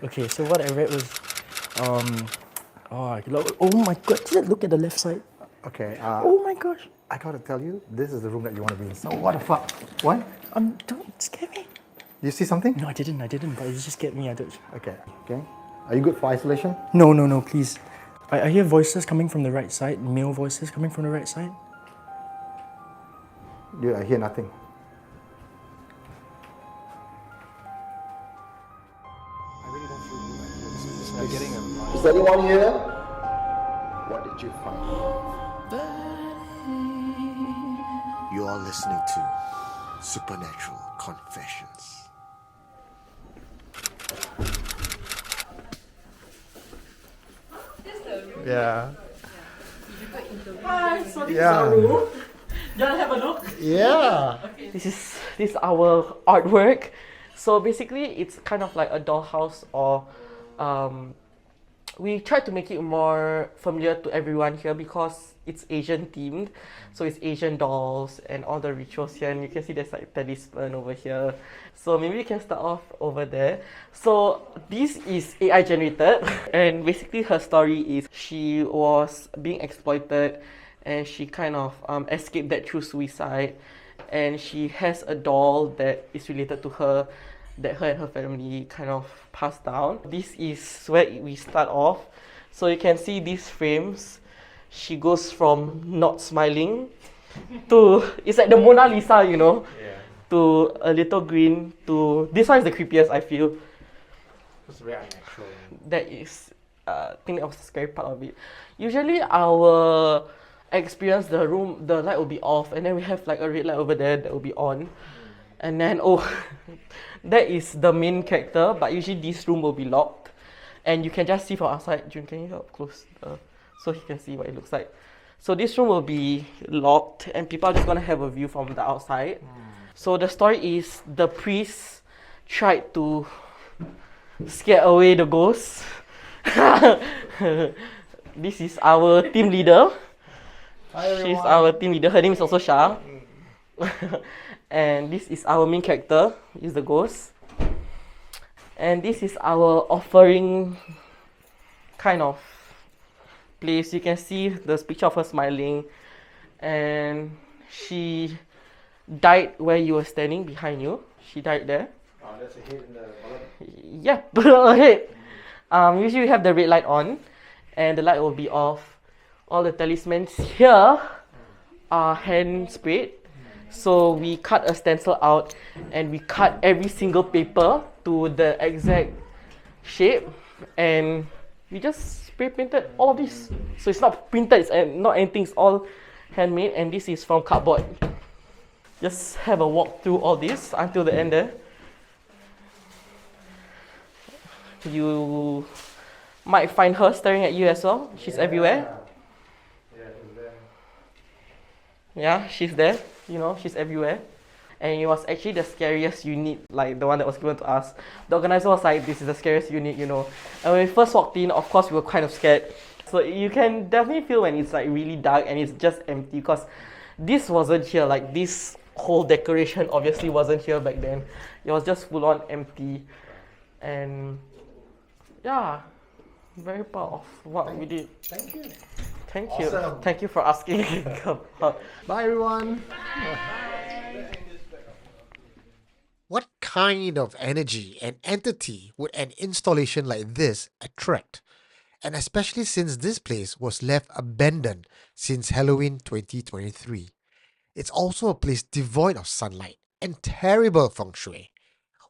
Okay, so what I read was, oh my god, look at the left side. Okay, Oh my gosh. I gotta tell you, this is the room that you want to be in. So what the fuck? What? Don't scare me. You see something? No, I didn't, but it just scared me. Okay, okay. Are you good for isolation? No, please. I hear voices coming from the right side, male voices coming from the right side. I hear nothing. I really don't feel good. It's getting a... Is anyone here? What did you find? You are listening to Supernatural Confessions. Yeah. Hi, so this Yeah. is our room. You wanna have a look? Yeah. This is our artwork. So basically, it's kind of like a dollhouse, or we try to make it more familiar to everyone here because it's Asian themed. So it's Asian dolls and all the rituals here, and you can see there's like talisman over here. So maybe we can start off over there. So this is AI generated, and basically her story is she was being exploited, and she kind of escaped that through suicide, and she has a doll that is related to her, that her and her family kind of passed down. This is where we start off. So you can see these frames. She goes from not smiling to, it's like the Mona Lisa, you know, to a little grin, to, this one is the creepiest, I feel. It's very unnatural. That is, I think that was the scary part of it. Usually our experience, the light will be off, and then we have like a red light over there that will be on. And then, that is the main character, but usually this room will be locked. And you can just see from outside. June, can you help close so he can see what it looks like? So this room will be locked, and people are just gonna have a view from the outside. So the story is the priest tried to scare away the ghosts. This is our team leader. She's our team leader. Her name is also Shah. And this is our main character, is the ghost. And this is our offering kind of place. You can see the picture of her smiling. And she died where you were standing, behind you. She died there. Oh, there's a head in the bottom. Yeah, a head. Usually we have the red light on, and the light will be off. All the talismans here are hand sprayed. So we cut a stencil out, and we cut every single paper to the exact shape, and we just spray painted all of this. So it's not printed, it's not anything, it's all handmade, and this is from cardboard. Just have a walk through all this until the end there. You might find her staring at you as well. She's everywhere. Yeah, she's there. You know, she's everywhere. And it was actually the scariest unit, like the one that was given to us. The organizer was like, this is the scariest unit, you know. And when we first walked in, of course, we were kind of scared. So you can definitely feel when it's like really dark and it's just empty, because this wasn't here. Like this whole decoration obviously wasn't here back then. It was just full on empty. And yeah, very proud of what we did. Thank you. Thank Awesome. you. Thank you for asking. Bye, everyone. What kind of energy and entity would an installation like this attract? And especially since this place was left abandoned since Halloween 2023. It's also a place devoid of sunlight and terrible feng shui.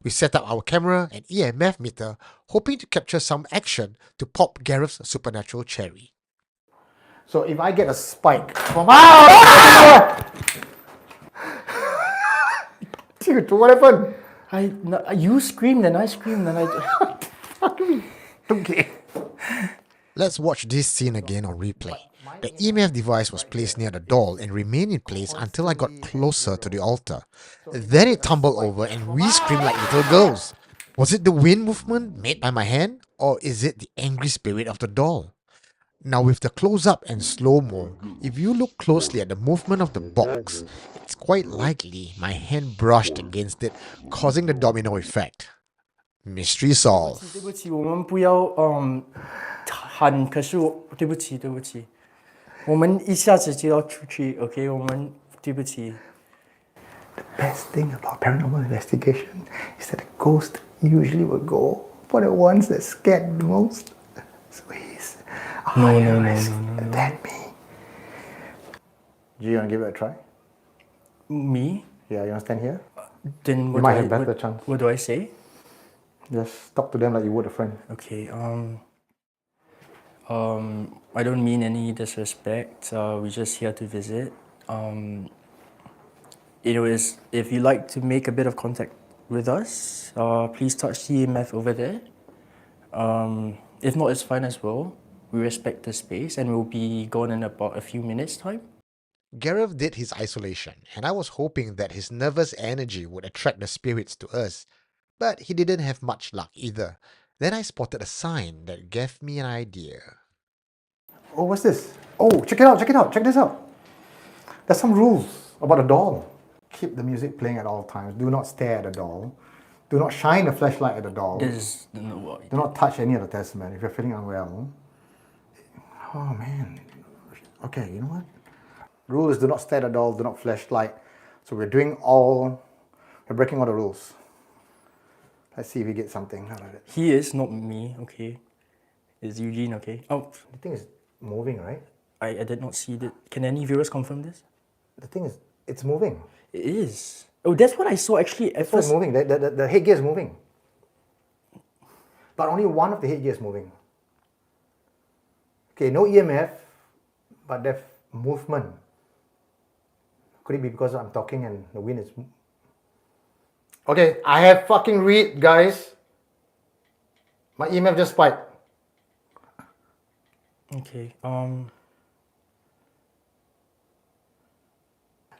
We set up our camera and EMF meter, hoping to capture some action to pop Gareth's supernatural cherry. So if I get a spike from... Dude, what happened? You screamed and I screamed and I... Okay. Let's watch this scene again on replay. The EMF device was placed near the doll and remained in place until I got closer to the altar. Then it tumbled over and we screamed like little girls. Was it the wind movement made by my hand, or is it the angry spirit of the doll? Now with the close-up and slow-mo, if you look closely at the movement of the box, it's quite likely my hand brushed against it, causing the domino effect. Mystery solved. 对不起，我们不要喊，可是对不起，我们一下子就要出去，OK？我们对不起。The best thing about paranormal investigation is that the ghost usually will go for the ones that scared the most. So he's a higher risk than me. Do you want to give it a try? Me? Yeah, you want to stand here? Then You what might do I, have better what, chance. what do I say? Just talk to them like you would a friend. Okay. I don't mean any disrespect. We're just here to visit. If you'd like to make a bit of contact with us, please touch the EMF over there. If not, it's fine as well. We respect the space and we'll be gone in about a few minutes' time. Gareth did his isolation, and I was hoping that his nervous energy would attract the spirits to us, but he didn't have much luck either. Then I spotted a sign that gave me an idea. Oh, what's this? Oh, check this out. There's some rules about a doll. Keep the music playing at all times. Do not stare at the doll. Do not shine a flashlight at the doll. This is no. Do not touch any of the testament if you're feeling unwell. Oh man. Okay, you know what? Rule is do not stare at the doll, do not flashlight. So we're breaking all the rules. Let's see if we get something out of it. He is not me. Okay, it's Eugene. Okay. Oh, The thing is moving, right? I did not see that. Can any viewers confirm this? The thing is, it's moving. It is. Oh, that's what I saw actually at It's first. moving. The headgear is moving. But only one of the headgear is moving. Okay, no EMF, but there's movement. Could it be because I'm talking and the wind is... Okay, I have fucking read, guys. My EMF just spiked. Okay.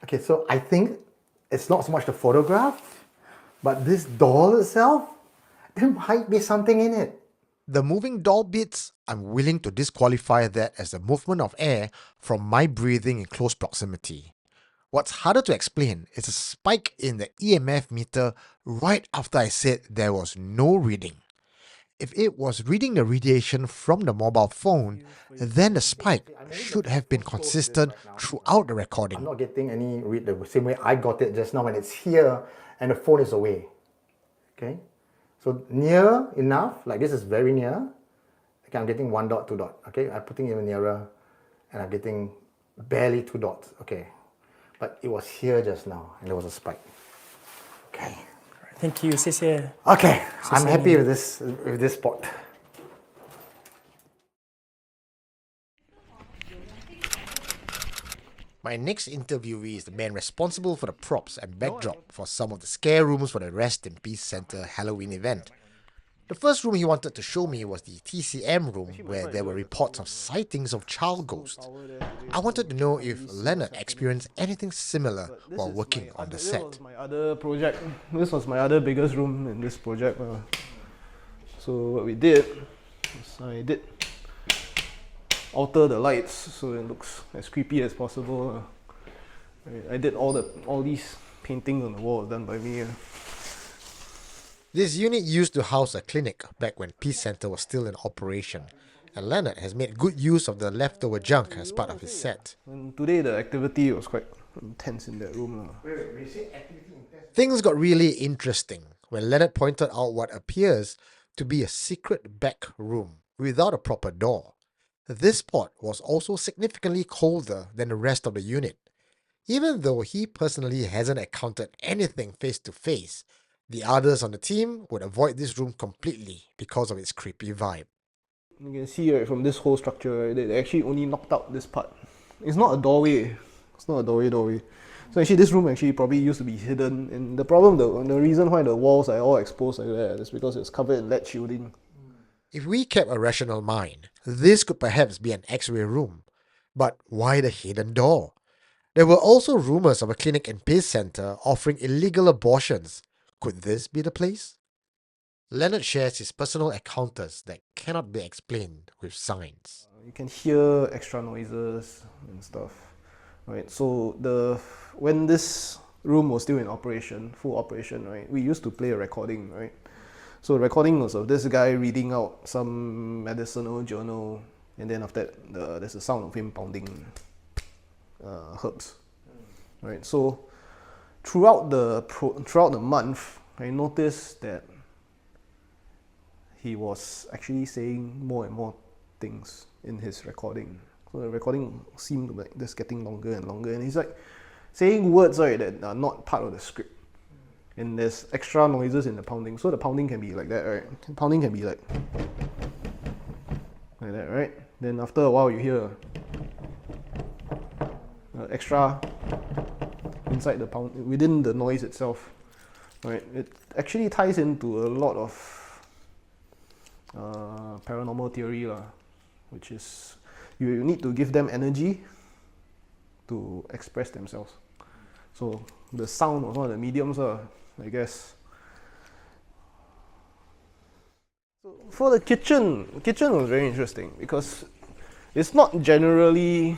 Okay, so I think it's not so much the photograph, but this doll itself, there might be something in it. The moving doll bits, I'm willing to disqualify that as the movement of air from my breathing in close proximity. What's harder to explain is a spike in the EMF meter right after I said there was no reading. If it was reading the radiation from the mobile phone, then the spike should have been consistent throughout the recording. I'm not getting any read the same way I got it just now when it's here and the phone is away. Okay? So near enough, like this is very near. Okay, I'm getting 1 dot, 2 dot. Okay, I'm putting even nearer and I'm getting barely 2 dots. Okay. But it was here just now and there was a spike. Okay. Thank you. 谢谢. Okay, I'm happy with this spot. My next interviewee is the man responsible for the props and backdrop for some of the scare rooms for the Rest in Peace Center Halloween event. The first room he wanted to show me was the TCM room, where there were reports of sightings of child ghosts. I wanted to know if Leonard experienced anything similar while working on the set. This was my other project. This was my other biggest room in this project. So what we did was I did alter the lights so it looks as creepy as possible. I did all these paintings on the wall done by me. This unit used to house a clinic back when Peace Center was still in operation, and Leonard has made good use of the leftover junk as part of his set. And today the activity was quite intense in that room. Things got really interesting when Leonard pointed out what appears to be a secret back room without a proper door. This spot was also significantly colder than the rest of the unit. Even though he personally hasn't encountered anything face to face, the others on the team would avoid this room completely because of its creepy vibe. You can see right, from this whole structure, right, they actually only knocked out this part. It's not a doorway. It's not a doorway. So actually this room actually probably used to be hidden. And the problem, the reason why the walls are all exposed like that is because it's covered in lead shielding. If we kept a rational mind, this could perhaps be an X-ray room. But why the hidden door? There were also rumors of a clinic in Peace Center offering illegal abortions. Could this be the place? Leonard shares his personal encounters that cannot be explained with science. You can hear extra noises and stuff. Right. So when this room was still in operation, full operation, right, we used to play a recording, right? So the recording was of this guy reading out some medicinal journal, and then after that, there's a sound of him pounding herbs. Right. So throughout the month, I noticed that he was actually saying more and more things in his recording. So the recording seemed like just getting longer and longer, and he's like saying words, right, that are not part of the script. And there's extra noises in the pounding. So the pounding can be like that, right? The pounding can be like that, right? Then after a while you hear extra inside the pound, within the noise itself, right? It actually ties into a lot of paranormal theory, which is you need to give them energy to express themselves. So the sound was one of the mediums, I guess. So for the kitchen was very interesting because it's not generally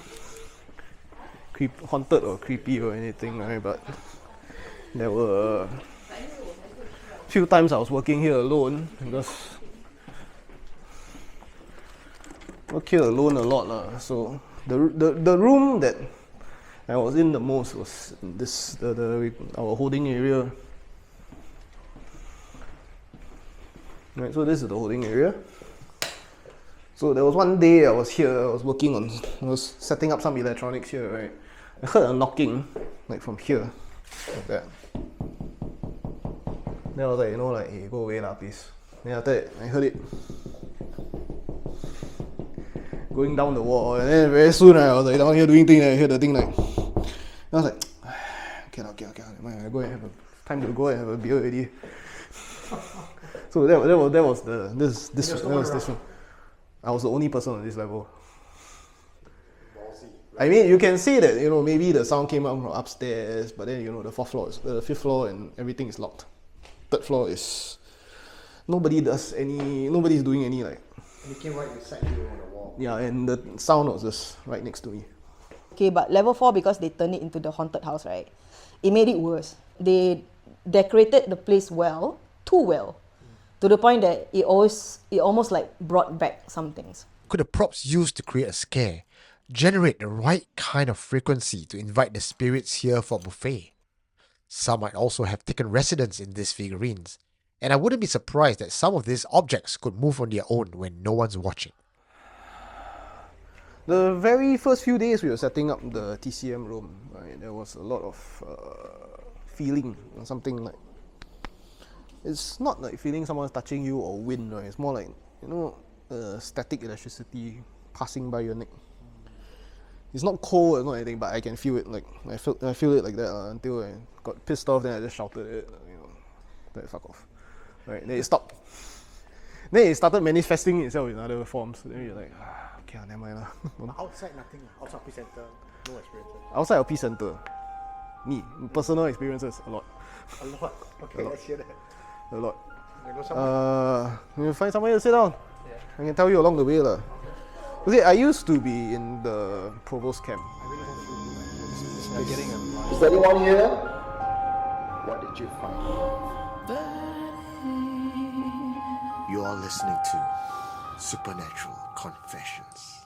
haunted or creepy or anything, right? But there were a few times I was working here alone because I work here alone a lot, so the room that I was in the most was this our holding area. Right, so this is the holding area. So there was one day I was here, I was setting up some electronics here, right? I heard a knocking, like from here, like that. Then I was like, hey, go away lah, please. Then after that, I heard it going down the wall, and then very soon I was like down here doing things, and I heard the thing like, I was like, okay, I go and have time to go and have a beer already. So that was this one. I was the only person on this level. I mean, you can see that maybe the sound came up from upstairs, but then the fifth floor and everything is locked. Third floor is nobody's doing any like. And it came right beside you on the wall. Yeah, and the sound was just right next to me. Okay, but level 4, because they turned it into the haunted house, right? It made it worse. They decorated the place well, too well, to the point that it almost like brought back some things. Could the props used to create a scare generate the right kind of frequency to invite the spirits here for buffet? Some might also have taken residence in these figurines, and I wouldn't be surprised that some of these objects could move on their own when no one's watching. The very first few days we were setting up the TCM room, right, there was a lot of feeling, something like, it's not like feeling someone's touching you or wind, right? It's more like, static electricity passing by your neck. It's not cold or not anything, but I can feel it, like, I feel it like that until I got pissed off, then I just shouted it, let it fuck off. Right, then it stopped. Then it started manifesting itself in other forms. Then you're like, okay, never mind. Outside, nothing. Outside Peace Center, no experiences. Outside of Peace Center, personal experiences, a lot. A lot. Okay, let's hear that. A lot. You go somewhere? You find somewhere to sit down. Yeah. I can tell you along the way. Okay, I used to be in the provost camp. Is anyone here? What did you find? You are listening to Supernatural Confessions.